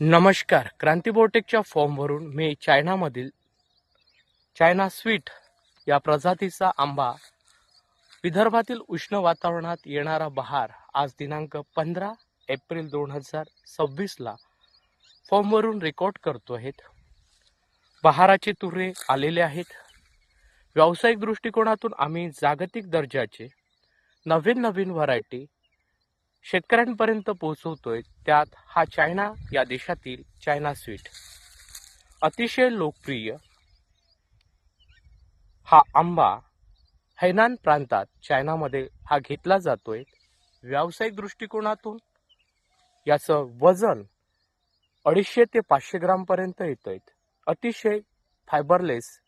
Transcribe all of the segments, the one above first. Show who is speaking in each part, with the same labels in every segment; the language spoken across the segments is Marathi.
Speaker 1: नमस्कार. क्रांती बोटेकच्या फॉर्मवरून मी चायनामधील चायना स्वीट या प्रजातीचा आंबा विदर्भातील उष्ण वातावरणात येणारा बहार आज दिनांक 15 एप्रिल 2026 ला फॉर्मवरून रेकॉर्ड करतो आहेत. बहाराचे तुरे आलेले आहेत. व्यावसायिक दृष्टिकोनातून आम्ही जागतिक दर्जाचे नवीन व्हरायटी शेतकऱ्यांपर्यंत पोहोचवतोय. त्यात हा चायना या देशातील चायना स्वीट अतिशय लोकप्रिय हा आंबा हैनान प्रांतात चायनामध्ये हा घेतला जातोय. व्यावसायिक दृष्टिकोनातून याचं वजन 250 ते 500 ग्राम पर्यंत येतोय. अतिशय फायबरलेस,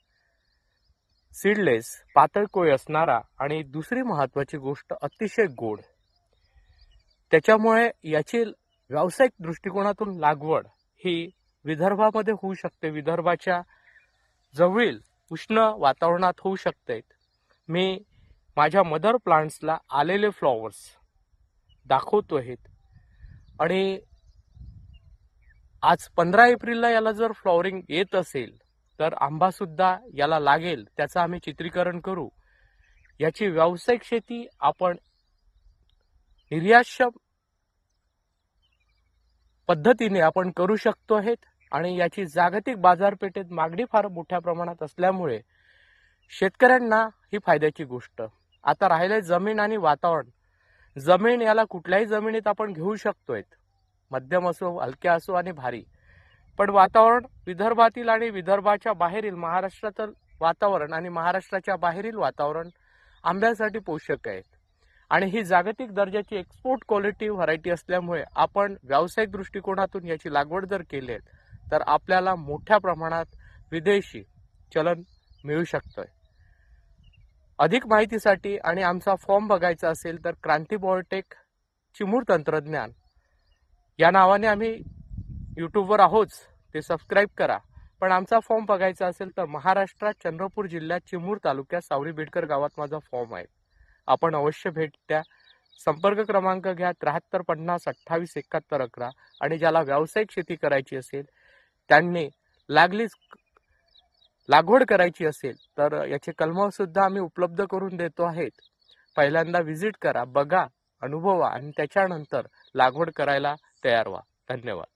Speaker 1: सीडलेस, पातळ कोय असणारा आणि दुसरी महत्वाची गोष्ट अतिशय गोड. त्याच्यामुळे याची व्यावसायिक दृष्टिकोनातून लागवड ही विदर्भामध्ये होऊ शकते. विदर्भाच्या जवळील उष्ण वातावरणात होऊ शकते. मी माझ्या मदर प्लांट्सला आलेले फ्लॉवर्स दाखवतो आहेत आणि आज 15 एप्रिलला याला जर फ्लॉवरिंग येत असेल तर आंबा सुद्धा याला लागेल, त्याचं आम्ही चित्रीकरण करू. याची व्यावसायिक शेती आपण निर्यातक्षम पद्धतीने आपण करू शकतो आहेत आणि याची जागतिक बाजारपेठेत मागणी फार मोठ्या प्रमाणात असल्यामुळे शेतकऱ्यांना ही फायद्याची गोष्ट. आता राहिले जमीन आणि वातावरण. जमीन याला कुठल्याही जमिनीत आपण घेऊ शकतोय, मध्यम असो, हलक्या असो आणि भारी. पण वातावरण विदर्भातील आणि विदर्भाच्या बाहेरील महाराष्ट्रातील वातावरण आणि महाराष्ट्राच्या बाहेरील वातावरण आंब्यासाठी पोषक आहेत आणि ही जागतिक दर्जाची एक्सपोर्ट क्वालिटी व्हरायटी असल्यामुळे आपण व्यावसायिक दृष्टिकोनातून याची लागवड जर केली तर आपल्याला मोठ्या प्रमाणात विदेशी चलन मिळू शकतंय. अधिक माहितीसाठी आणि आमचा फॉर्म बघायचा असेल तर क्रांती बोटेक चिमूर तंत्रज्ञान या नावाने आम्ही यूट्यूबवर आहोत, ते सबस्क्राईब करा. पण आमचा फॉर्म बघायचा असेल तर महाराष्ट्रात चंद्रपूर जिल्ह्यात चिमूर तालुक्यात सावरी बेडकर गावात माझा फॉर्म आहे. आपण अवश्य भेट द्या. संपर्क क्रमांक घ्या 73 50 28 71 11 आणि ज्याला व्यावसायिक शेती करायची असेल त्यांनी लागवड करायची असेल तर याचे कलम सुद्धा आम्ही उपलब्ध करून देतो आहेत. पहिल्यांदा व्हिजिट करा, बघा, अनुभवा आणि त्याच्यानंतर लागवड करायला तयार व्हा. धन्यवाद.